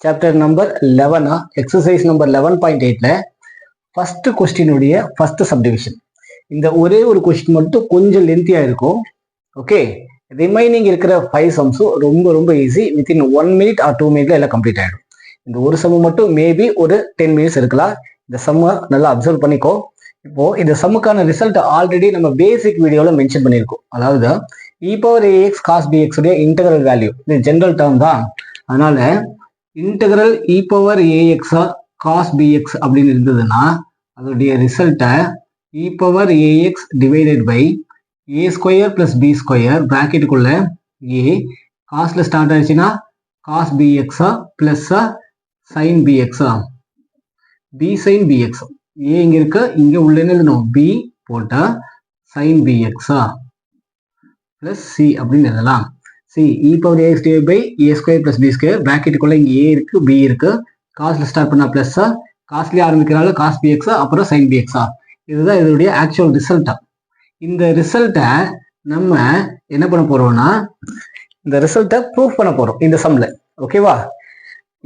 Chapter number 11 exercise number 11.8ல first கொஸ்டினுடைய first subdivision. இந்த ஒரே ஒரு கொஸ்டின் மட்டும் கொஞ்சம் லென்த்தியா இருக்கும். ஓகே, ரிமைனிங் இருக்கிற 5 சம்ஸும் ரொம்ப ரொம்ப easy. Within 1 minute or 2 minute எல்லாம் கம்ப்ளீட் ஆயிடும். இந்த ஒரு சம் மட்டும் மேபி ஒரு 10 minutes இருக்கலாம். இந்த சம்மை நல்லா அப்சர்வ் பண்ணிக்கோ. இப்போ இந்த சம்முக்கான ரிசல்ட் ஆல்ரெடி நம்ம பேசிக் வீடியோல மென்ஷன் பண்ணியிருக்கோம். அதாவது e power ax cos bx உடைய இன்டெகிரல் வேல்யூ, இது ஜெனரல் டேர்ம் தான். அதனால integral e power ax cos bx அப்படின்னு இருந்ததுன்னா அதோடைய ரிசல்ட்டை e power ax divided by a square plus b square பிராக்கெட்டுக்குள்ள a காஸ்ல ஸ்டார்ட் ஆயிடுச்சுன்னா cos bx plus sin bx b sin bx. a இங்க இருக்கு, இங்க உள்ள என்ன எழுதணும், b போட்டா sin bx பிளஸ் c அப்படின்னு எழுதலாம். c e power ax divide by a square plus b square பிராக்கெட்டுக்குள்ள இங்க a இருக்கு b இருக்கு, காஸ்ல ஸ்டார்ட் பண்ணா பிளஸ், காஸ்லயே ஆரம்பிக்கிறால cos bx அப்புறம் sin bx. இதுதான் இதனுடைய ஆக்சுவல் ரிசல்ட்டா. இந்த ரிசல்ட்டை நம்ம என்ன பண்ண போறோம்னா இந்த ரிசல்ட்டை ப்ரூஃப் பண்ண போறோம் இந்த சம்ல. ஓகேவா?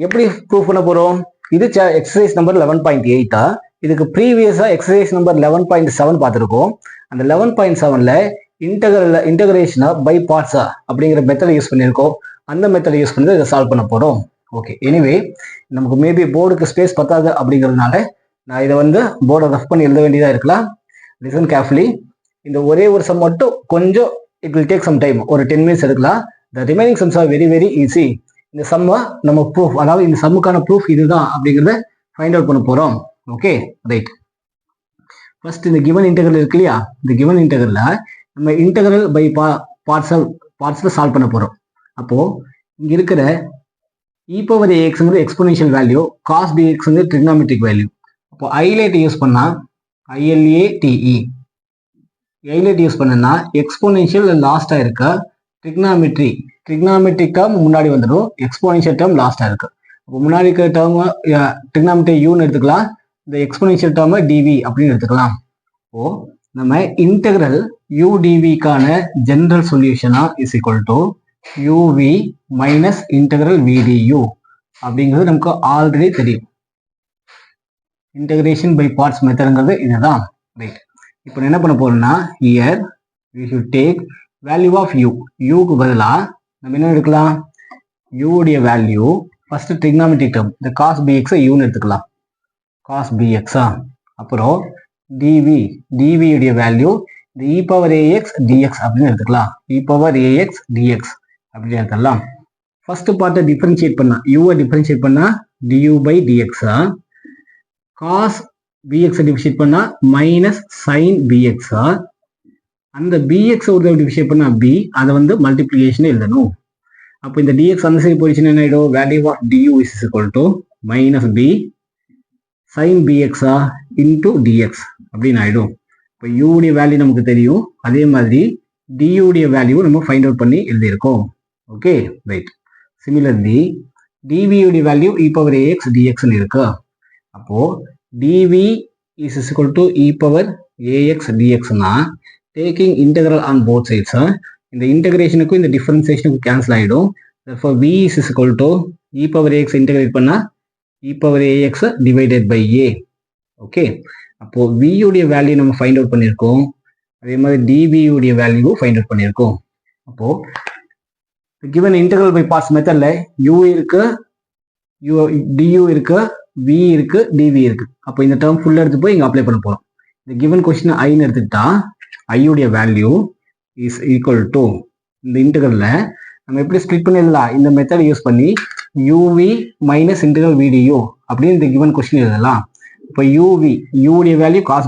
எப்படி ப்ரூஃப் பண்ண போறோம்? இது எக்ஸசைஸ் நம்பர் 11.8. இதுக்கு ப்ரீவியஸா எக்ஸசைஸ் நம்பர் 11.7 பார்த்துருக்கோம். அந்த 11.7ல இன்டகிரேஷனை பை பார்ட்ஸா அப்படிங்கிற மெத்தடை யூஸ் பண்ணியிருக்கோம். அந்த மெத்தடை யூஸ் பண்ணி இதை சால்வ் பண்ண போறோம். ஓகே, எனிவே நமக்கு மேபி போர்டுக்கு ஸ்பேஸ் பத்தாது அப்படிங்கிறதுனால நான் இதை போர்டை ரஃப் பண்ணி எழுத வேண்டியதா இருக்கலாம். Listen carefully. இந்த ஒரே ஒரு சம் மட்டும் கொஞ்சம் it will take some time, ஒரு 10 minutes எடுக்கலாம். The remaining sums are very very easy. இந்த சம்மை நம்ம ப்ரூஃப், அதாவது இந்த சம்முக்கான ப்ரூஃப் இதுதான் அப்படிங்கிறத ஃபைண்ட் அவுட் பண்ண போறோம். Okay, right. ஃபர்ஸ்ட் இந்த கிவன் இன்டெகிரல் இருக்கு இல்லையா, இந்த கிவன் இன்டெகிரல்ல நம்ம இன்டெகிரல் பை பார்ட்ஸ்ல சால்வ் பண்ண போறோம். அப்போ இங்க இருக்கிற e power ax exponential value, cos bx trigonometric value. அப்போ ஐலேட் யூஸ் பண்ணா ILATE, ஐலேட் யூஸ் பண்ணா எக்ஸ்போனென்ஷியல் லாஸ்டா இருக்க ட்ரிக்னாமெட்ரிக் டேர்ம் முன்னாடி வந்துடும், எக்ஸ்போனென்ஷியல் டேர்ம் லாஸ்டா இருக்கு. அப்போ முன்னாடி இருக்கிற டேர்ம் ட்ரிக்னாமெட்ரிக் யூன்னு எடுத்துக்கலாம், இந்த எக்ஸ்போனென்ஷியல் டேர்ம் dv அப்படின்னு எடுத்துக்கலாம். இப்போ நம்ம இன்டெகிரல் udvக்கான ஜெனரல் சொல்யூஷனா is equal to uv minus integral vdu அப்படிங்கிறது நமக்கு ஆல்ரெடி தெரியும். இன்டெகிரேஷன் பை பார்ட்ஸ் மெத்தட்ங்கிறது இதுதான். ரைட். இப்போ என்ன பண்ண போறோம்னா here we should take value of u. க்கு பதிலா நம்ம என்ன எடுக்கலாம், u உடைய வேல்யூ ஃபர்ஸ்ட் ட்ரிக்னாமெட்ரிக் டேர்ம் இந்த cos bx யூன்னு எடுத்துக்கலாம், cos bx. அப்புறம் dv உடைய வேல்யூ இந்த e பவர் ax dx அப்படின்னு எடுத்துக்கலாம், e பவர் ax dx அப்படின்னு எடுத்துக்கலாம். ஃபர்ஸ்ட் பார்ட்டை டிஃபரன்ஷியேட் பண்ணா u டிஃபரன்ஷியேட் பண்ணா du by dx, cos bx differentiate பண்ணா மைனஸ் sin bx, அந்த bx ஒரு டிஃபரன்ஷியேட் பண்ணா b, அதை மல்டிப்ளிகேஷன் எழுதணும். அப்போ இந்த dx அந்த சைடு போயிடுச்சுன்னா என்ன ஆயிடும், value of du is equal to minus b sin bx into dx அப்படின்னு ஆயிடும். இப்போ u உடைய வேல்யூ நமக்கு தெரியும், அதே மாதிரி du உடைய வேல்யூ நம்ம ஃபைண்ட் அவுட் பண்ணி எழுதியிருக்கோம். Okay, right. சிமிலர்லி dv உடைய value e power ax dx இருக்கு. அப்போ dv is equal to e power ax dx னா taking integral on both sides, இந்த இன்டெகிரேஷனுக்கும் இந்த டிஃபரன்சியேஷனுக்கும் கேன்சல் ஆயிடும். therefore v is equal to e power ax integrate பண்ணா e power ax divided by a. Okay, அப்போ v உடைய value நம்ம ஃபைண்ட் அவுட் பண்ணியிருக்கோம், அதே மாதிரி dv உடைய வேல்யூ ஃபைண்ட் அவுட் பண்ணியிருக்கோம். அப்போ given integral by parts மெத்தட்ல u இருக்கு, du இருக்கு, v இருக்கு, dv இருக்கு. அப்போ இந்த டேர்ம் ஃபுல்லா எடுத்து போய் இங்க அப்ளை பண்ண போறோம். இந்த given கொஸ்டின் ஐன்னு எடுத்துக்கிட்டா i உடைய வேல்யூ இஸ் ஈக்குவல் டு இந்த இன்டெகிரல்ல நம்ம எப்படி ஸ்ப்ளிட் பண்ணி எழுதலாம், இந்த மெத்தட் யூஸ் பண்ணி uv மைனஸ் இன்டெகிரல் vdu அப்படின்னு இந்த given கொஸ்டின் எழுதலாம். இப்போ u உடைய value cos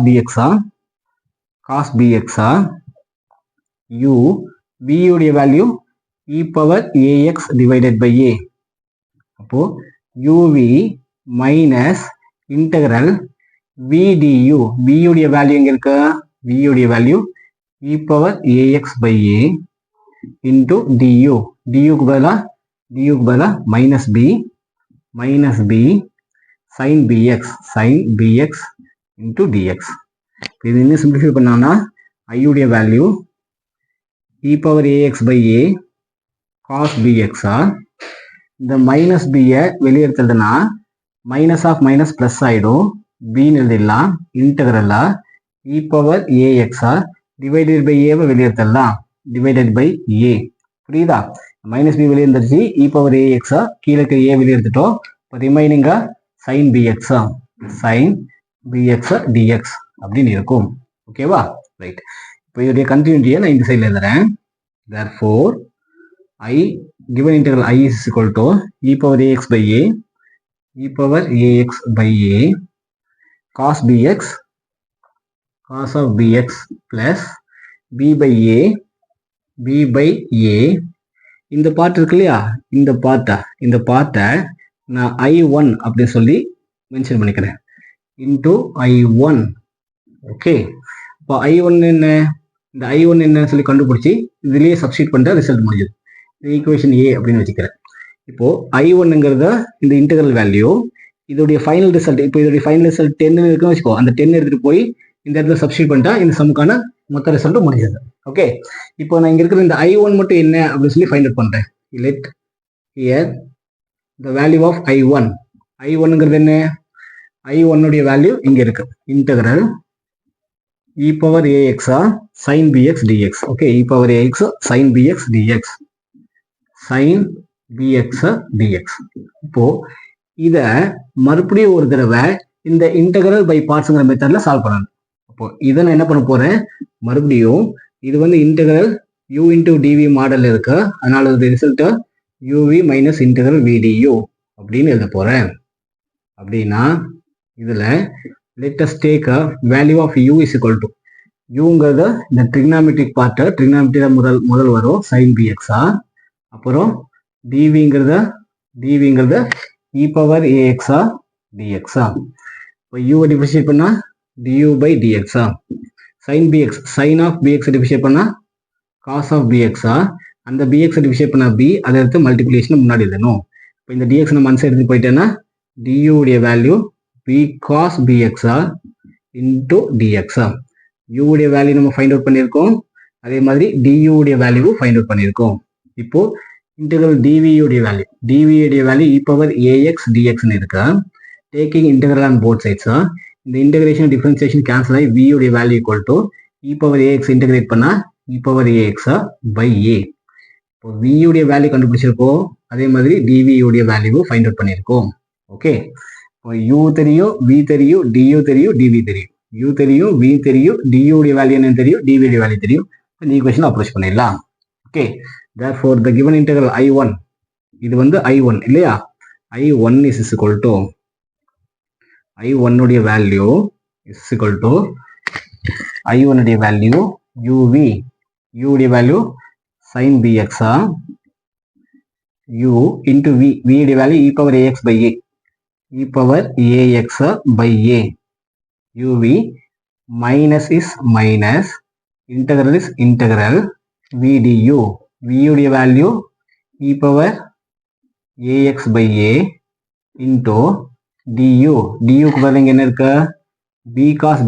bx, u v உடைய value e power ax divided by a. அப்போ uv minus integral vdu, v உடைய வேல்யூ எங்க இருக்கு, v உடைய value e power ax by a into duக்கு பதிலா minus b sin bx into dx. இது இன்னும் சிம்பிளிஃபை பண்ணோம்னா i உடைய value e power ax by a cos bx இந்த மைனஸ் பியை வெளியே எடுத்துட்டேன்னா மைனஸ் ஆஃப் மைனஸ் ப்ளஸ் ஆகிடும். பின்னு எழுதிடலாம். இன்டகரலா இ பவர் ஏஎக்ஸா டிவைடட் பை ஏவை வெளியே எடுத்துடலாம். Divided by a. புரியுதா? மைனஸ் பி வெளியே இருந்துருச்சு. இ பவர் ஏஎக்ஸா கீழே ஏ வெளியே எடுத்துட்டோம். இப்போ ரிமைனிங்கா சைன் பிஎக்ஸா சைன் பிஎக்ஸா டிஎக்ஸ் அப்படின்னு இருக்கும். ஓகேவா? ரைட். இப்போ இதோடைய கண்டினியூட்டியை நான் இந்த சைடில் எழுதுறேன். therefore I given integral I is equal to e power ax by a e power ax by a cos bx cos of bx plus b by a b by a. இந்த part இருக்கு இல்லையா, இந்த பார்ட்டை நான் I1 அப்படின்னு சொல்லி mention பண்ணிக்கிறேன். Into I1. Okay, இப்போ I1 என்ன, இந்த I1 என்னன்னு சொல்லி கண்டுபிடிச்சி இதுலேயே சப்ஸ்டிட் பண்ணுற ரிசல்ட் முடிஞ்சது. ஈக்குவேஷன் ஏ அப்படின்னு வச்சுக்கிறேன். இப்போ I1ங்கிறத இந்த இன்டெகிரல் வேல்யூ, இதோடைய ஃபைனல் ரிசல்ட், இப்போ இதோடைய ஃபைனல் ரிசல்ட் 10 இருக்குன்னு வச்சுக்கோ. அந்த 10 எடுத்துகிட்டு போய் இந்த இடத்துல சப்ஸ்டிட் பண்ணிட்டா இந்த சமுக்கான மொத்த ரிசல்ட்டும் முடிஞ்சது. ஓகே, இப்போ நான் இங்கே இருக்கிற இந்த I1 மட்டும் என்ன அப்படின்னு சொல்லி ஃபைண்ட் அவுட் பண்ணுறேன். Let here the value of I1. I1ங்கிறது என்ன, I1 உடைய வேல்யூ இங்கே இருக்கு. Integral e power ax sin bx dx. Okay, e power ax sin bx dx sin bx dx. இப்போ இத மறுபடியும் ஒரு தடவை இந்த இன்டெகிரல் பை பார்ட்ஸ்ங்கிற மெத்தட்ல சால்வ் பண்ணணும். அப்போ இதை நான் என்ன பண்ண போறேன், மறுபடியும் இது வந்து integral u into TV model இருக்கு. அதனால இது result uv minus integral vdu அப்படின்னு எழுத போறேன். அப்படின்னா இதுல let us take a value of u is equal to uங்கிறத இந்த ட்ரிக்னாமெட்ரிக் பார்ட்டை, ட்ரிக்னாமெட்ரியில் முதல் வரும் sin bx. அப்புறம் dvங்கிறத e பவர் ax dx. இப்போ u டிஃபரன்ஷியேட் பண்ணா du by dx. sin bx, sin of bx differentiate பண்ணா cos of bx. அந்த bx differentiate பண்ணா b, அதை எடுத்து மல்டிப்ளிகேஷன் முன்னாடி எழுதணும். இப்போ இந்த dx நம்ம மனசு எடுத்து போயிட்டேன்னா du உடைய value b cos bx into dx. u உடைய வேல்யூ நம்ம ஃபைண்ட் அவுட் பண்ணியிருக்கோம். அதே மாதிரி du உடைய வேல்யூ ஃபைண்ட் அவுட் பண்ணியிருக்கோம். இப்போ இன்டெகிரல் dv உடைய value e power ax dx இருக்கு. Taking integral on both sides. இந்த இன்டெகிரேஷன் டிஃபரன்சியேஷன் கேன்சல் ஆகி v உடைய value equal to e power ax integrate பண்ணா e power ax by a. இப்போ v உடைய வேல்யூ கண்டுபிடிச்சிருக்கோம். அதே மாதிரி dv உடைய வேல்யூ ஃபைண்ட் அவுட் பண்ணியிருக்கோம். ஓகே, இப்போ u தெரியும், v தெரியும், du தெரியும், dv தெரியும். u தெரியும், v தெரியும், du உடைய வேல்யூ என்னன்னு தெரியும், dv உடைய வேல்யூ தெரியும். இந்த ஈக்குவேஷன் அப்ரோச் பண்ணிடலாம். Okay, therefore the given integral I1, இது வந்து I1 இல்லையா, I1 is equal to I1 உடைய value is equal to I1 உடைய வேல்யூ uv, u உடைய value sin bx u into v, v உடைய value e power ax by a, e power ax by a, uv minus is minus, integral is integral v du, v உடைய value e power ax by a into du, du க்கு பதிலா என்ன இருக்கு, b cos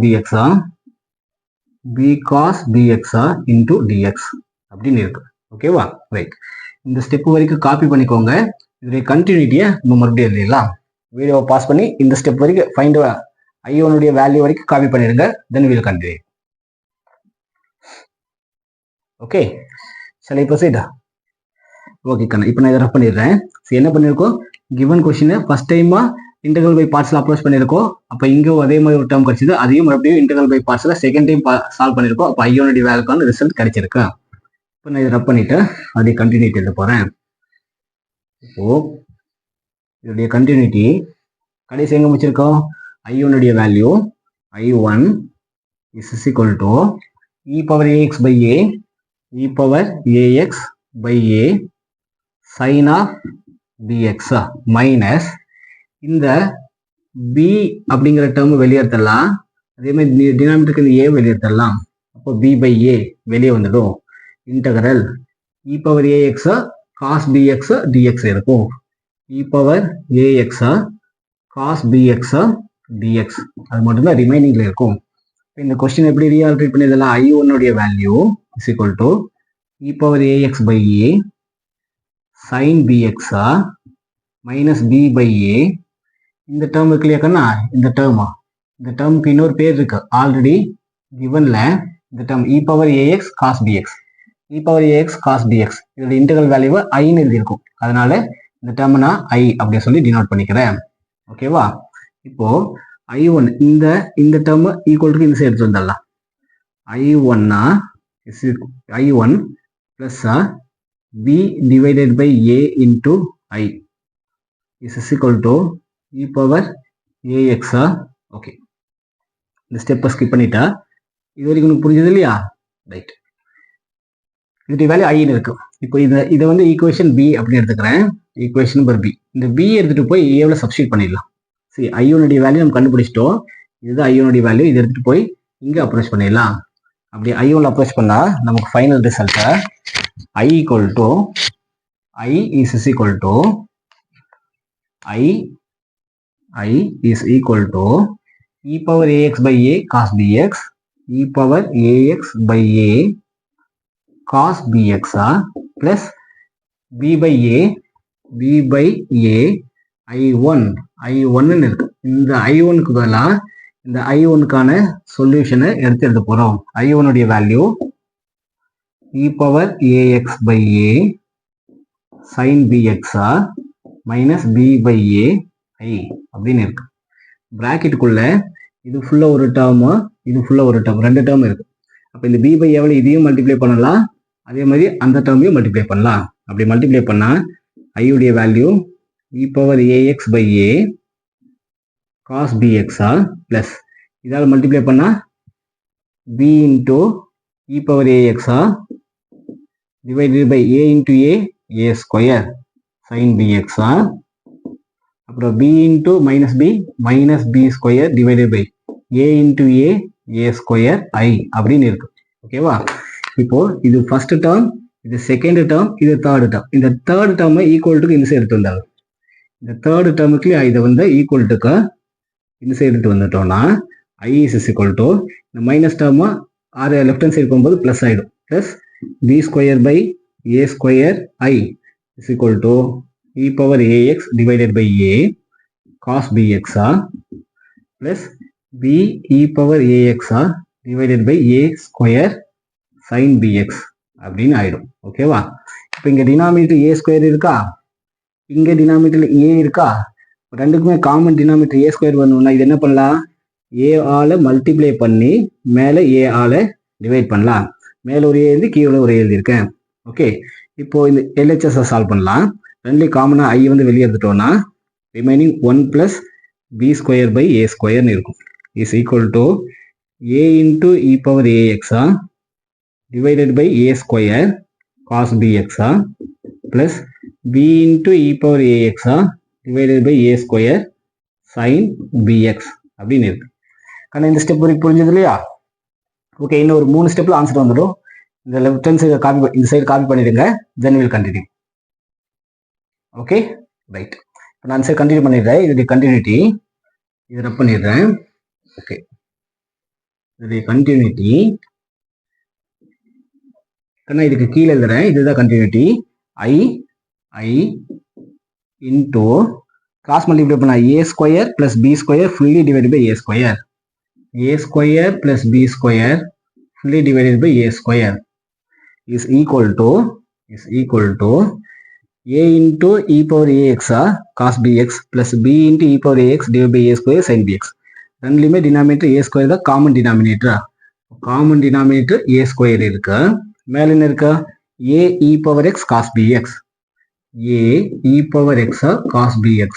bx into dx அப்படின்னு இருக்கு. ஓகேவா? Right. இந்த step வரைக்கும் காப்பி பண்ணிக்கோங்க. இதோடைய கண்டினியூட்டியை நம்ம மறுபடியும் எழுதிடலாம். வீடியோவை பாஸ் பண்ணி இந்த ஸ்டெப் வரைக்கும் ஃபைண்ட் I1 உடைய வேல்யூ வரைக்கும் காப்பி பண்ணிடுங்க. Then will continue. ஓகே, சரி ப்ரொசீட். ஓகே கண்ணா, இப்போ நான் இதை ரஃப் பண்ணிடுறேன். என்ன பண்ணியிருக்கோம், கிவன் கொஸ்டினை ஃபர்ஸ்ட் டைமாக இன்டெகிரல் பை பார்ட்ஸில் அப்ரோச் பண்ணியிருக்கோம். அப்போ இங்கேயும் அதே மாதிரி ஒரு டேர்ம் கிடைச்சிது. அதையும் மறுபடியும் இன்டெகிரல் பை பார்ட்ஸில் செகண்ட் டைம் சால்வ் பண்ணியிருக்கோம். அப்போ I1 உடைய வேல்யூக்கான ரிசல்ட் கிடைச்சிருக்கு. இப்போ நான் இதை ரஃப் பண்ணிவிட்டு அதை கண்டினியூட்டி எழுத போகிறேன். இப்போது இதோடைய கண்டினியூட்டி கடைசி எங்கே முடிச்சிருக்கோம், I1 உடைய value I1 is equal to e power ax by a, e power ax by a sin of bx minus இந்த b அப்படிங்கிற டேர்ம் வெளியேற்றலாம். அதே மாதிரி டினாமினேட்டருக்கு இந்த a வெளியேற்றலாம். அப்போ b by a வெளியே வந்துடும். Integral e power ax cos bx dx இருக்கும். e power ax cos bx dx அது மட்டும்தான் ரிமைனிங்ல இருக்கும். இந்த கொஸ்டின் எப்படி ரீஆல்டரேட் பண்ணிடலாம், I1 உடைய value is equal to e power ax by a sin bx minus b by a. இந்த டேர்ம் இருக்கு இல்லையா கண்ணா, இந்த டேர்முக்கு இன்னொரு பேர் இருக்கு ஆல்ரெடி கிவன்ல. இந்த டேர்ம் இ power ax cos bx, e power ax cos px, இதோட இன்டெகிரல் வேல்யூவை ஐன்னு எழுதியிருக்கும். அதனால இந்த டேர்ம் நான் ஐ அப்படின்னு சொல்லி டினோட் பண்ணிக்கிறேன். ஓகேவா? இப்போ I1 இந்த டேர்ம் ஈக்குவல் டு இந்த சைடு எடுத்து வந்துடலாம். I1 plus b divided by a into i is equal to e power ax. Okay, இந்த ஸ்டெப்பை ஸ்கிப் பண்ணிட்டா. இது வரைக்கும் உங்களுக்கு புரிஞ்சது இல்லையா? ரைட், இதோடைய வேல்யூ ஐன்னு இருக்கு. இப்போ இதை வந்து ஈக்குவேஷன் பி அப்படின்னு எடுத்துக்கிறேன். Equation number b. இந்த பி எடுத்துட்டு போய் ஏவில் சப்ஸ்டியூட் பண்ணிடலாம். சரி, ஐயோனுடைய வேல்யூ நம்ம கண்டுபிடிச்சிட்டோம். இதுதான் ஐயோனுடைய வேல்யூ. இதை எடுத்துட்டு போய் இங்கே அப்ரோச் பண்ணிடலாம். அப்படி ஐயோவில் அப்ரோச் பண்ணா நமக்கு ஃபைனல் ரிசல்ட்டை i equal to i is equal to i is equal to e power ax by a cos bx, e power ax by a cos bx plus b by a I1 இருக்கு. இந்த I1க்கு பதிலாக இந்த I1க்கான சொல்யூஷனை எடுத்து எழுத போறோம். I1 உடைய value e power ax by a sine bx minus b by a I அப்படின்னு இருக்கு. பிராக்கெட்டுக்குள்ள இது ஃபுல்லா ஒரு டேர்ம், இது ஃபுல்லா ஒரு டேர்ம், ரெண்டு டேர்ம் இருக்கு. அப்போ இந்த பி பை ஏவில் இதையும் மல்டிப்ளை பண்ணலாம், அதே மாதிரி அந்த டேர்மையும் மல்டிப்ளை பண்ணலாம். அப்படி மல்டிப்ளை பண்ணா I உடைய value e power ax by a cos பிஎக்ஸா பிளஸ் இதால் மல்டிப்ளை பண்ணா பி இன்டூ இ பவர் ஏஎக்ஸா divided by a into a square sine பிஎக்ஸா, அப்புறம் b into minus b square divided by a into a square I அப்படின்னு இருக்கு. ஓகேவா? இப்போ இது ஃபர்ஸ்ட் டேர்ம், இது செகண்ட் டேர்ம், இது தேர்ட் டேர்ம். இந்த தேர்ட் டேர்மை ஈக்குவல்ட்டுக்கு இந்த சைடு எடுத்து வந்தாங்க. இந்த தேர்ட் டேர்முக்கு இதை வந்து ஈக்குவல்ட்டுக்கு இந்த சைடு எடுத்து வந்துட்டோம்னா ஐ இஸ் ஈக்குவல் டு இந்த மைனஸ் டேர்மா லெஃப்ட் ஹேண்ட் சைடு போகும்போது பிளஸ் ஆயிடும். Plus b square by a square I is equal to e power ax divided by a cos பிஎக்ஸா பிளஸ் பி இ பவர் ஏஎக்ஸா divided by a square sine bx அப்படின்னு ஆயிடும். ஓகேவா? இப்போ இங்கே denominator ஏ square இருக்கா, இங்கே டினாமினேட்டர் ஏ இருக்கா, ரெண்டுக்குமே காமன் டினாமினேட்டர் ஏ ஸ்கொயர் பண்ணணும்னா இது என்ன பண்ணலாம், ஏ ஆல மல்டிப்ளை பண்ணி மேலே ஏ ஆல டிவைட் பண்ணலாம். மேலே ஒரு ஏ எழுதி கீழே ஒரு எழுதியிருக்கேன். ஓகே, இப்போ இந்த எல்ஹெச்எஸ் சால்வ் பண்ணலாம். ரெண்டுலேயும் காமனாக ஐ வந்து வெளியே எடுத்துட்டோம்னா remaining 1 plus b square by a ஸ்கொயர்னு இருக்கும். Is equal to a into e power ஏஎக்ஸா divided by a square cos பிஎக்ஸா plus b into e power ax divided by a square sin bx அப்படின்னு இருக்கு. ஆனால் இந்த ஸ்டெப் வரைக்கும் புரிஞ்சது இல்லையா? ஓகே, இன்னும் ஒரு 3 ஸ்டெப்ல ஆன்சர் வந்துடும். இந்த லெஃப்ட் ஹேண்ட் சைடு காப்பி, இந்த சைடு காப்பி பண்ணிடுங்க. Then will continue. Okay, right. இப்போ நான் சைடு கண்டினியூ பண்ணிடுறேன். இதோடைய கண்டினியூட்டி இதை ரப் பண்ணிடுறேன். ஓகே, இதோடைய கண்டினியூட்டி கண்ணா இதுக்கு கீழே எழுதுறேன். இதுதான் continuity. I into cross multiply பண்ணா a square plus b square fully divided by a square plus b square fully divided by a square is equal to a into e power ax cos bx plus b into e power ax divided by a square sin bx. ரெண்டுலயுமே denominator a square தான் common denominator. Common denominator a square இருக்கு. மேல என்ன இருக்கு, a e power x cos bx, a e power x cos bx,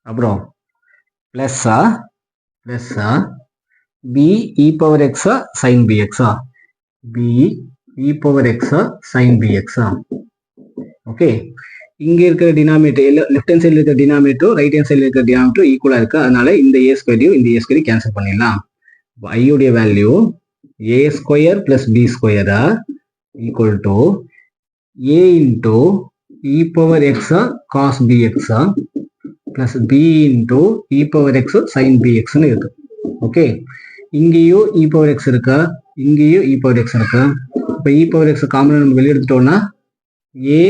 அப்புறம் plus b e power x sin bx, b e power x sin bx. Okay, இங்க இருக்கிற denominator left hand சைடுல இருக்கிற denominator right hand சைடுல இருக்கிற denominator ஈக்குவலா இருக்கு. அதனால இந்த a ஸ்கொயரையும் இந்த a ஸ்கொயரையும் கேன்சல் பண்ணிடலாம். i உடைய value a square plus b square equal to a into e power x cos bx plus b into e power x sin bx னு இருக்கு. ஓகே, இங்கேயும் e power x இருக்கு, இங்கேயும் e power x இருக்கு. இப்போ e power x common நம்ம வெளியே எடுத்துட்டோம்னா ஏ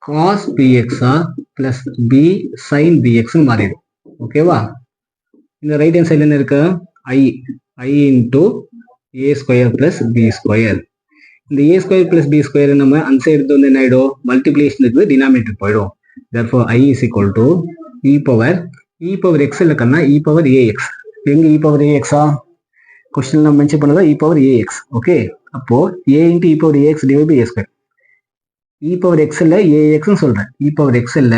காஸ் பிஎக்ஸா பிளஸ் பி சைன் பிஎக்ஸ்னு மாறிடும். ஓகேவா? இந்த ரைட் ஹேண்ட் சைடில் என்ன இருக்கு? ஐ into a square plus b square. இந்த ஏ ஸ்கொயர் பிளஸ் பி ஸ்கொயர் நம்ம அந்த சைடு எடுத்து வந்து என்ன ஆகிடும்? மல்டிப்ளிகேஷன் இருக்குது, டினாமினேட்டர் போயிடும். therefore i is equal to e power x இல்லக்கன்னா e power ax. எங்க e power ax கொஸ்டின் நம்ம மென்ஷன் பண்ணதா e power ax. ஓகே, அப்போ a into e power ax divided by a square. e power x இல்ல ax ன்னு சொல்றேன். e power x இல்ல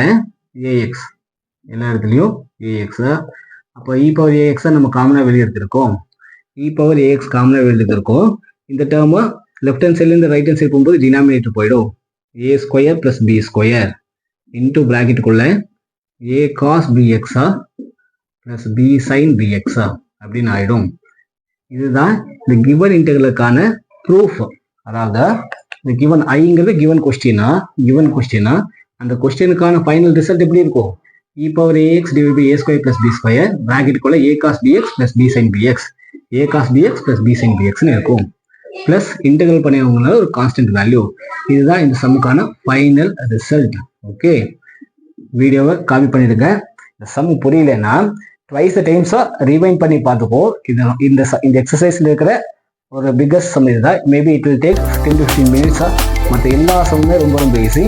ax, எல்லா இடத்துலயும் ax. அப்போ e power ax நம்ம காமனா வெளியே எடுத்திருக்கோம். e power ax காமனா வெளியே எடுத்திருக்கோம். இந்த டேர்ம் லெஃப்ட் ஹேண்ட் சைட்ல இருந்து ரைட் ஹேண்ட் சைடு போகும்போது டினாமினேட்டர் போயிடும். a square plus b square into பிராக்கெட்டுக்குள்ள a cos bxஆ பிளஸ் b sin bxஆ அப்படின்னு ஆயிடும். இதுதான் இந்த கிவன் இன்டெகிரலுக்கான ப்ரூஃப். அதாவது இந்த கிவன் ஐங்கிறது கிவன் கொஸ்டினா அந்த கொஸ்டினுக்கான ஃபைனல் ரிசல்ட் எப்படி இருக்கும்? e power ax divided by a square plus b square பிராக்கெட்டுக்குள்ள a cos bx plus b sin bx, a cos bx plus b sin bxன்னு இருக்கும். பிளஸ் இன்டெகிரல் பண்ணியவங்களால ஒரு constant value. இதுதான் இந்த சம்முக்கான final result. Okay, வீடியோவை copy பண்ணிடுங்க. இந்த some புரியலன்னா twice டைம்ஸா rewind பண்ணி பார்த்துக்கோ. இந்த எக்ஸசைஸ்ல இருக்கிற ஒரு பிக்கஸ்ட் சம் இதுதான். Maybe it will take 10 to 15 minutes. மற்ற எல்லா சம்முமே ரொம்ப ஈஸி.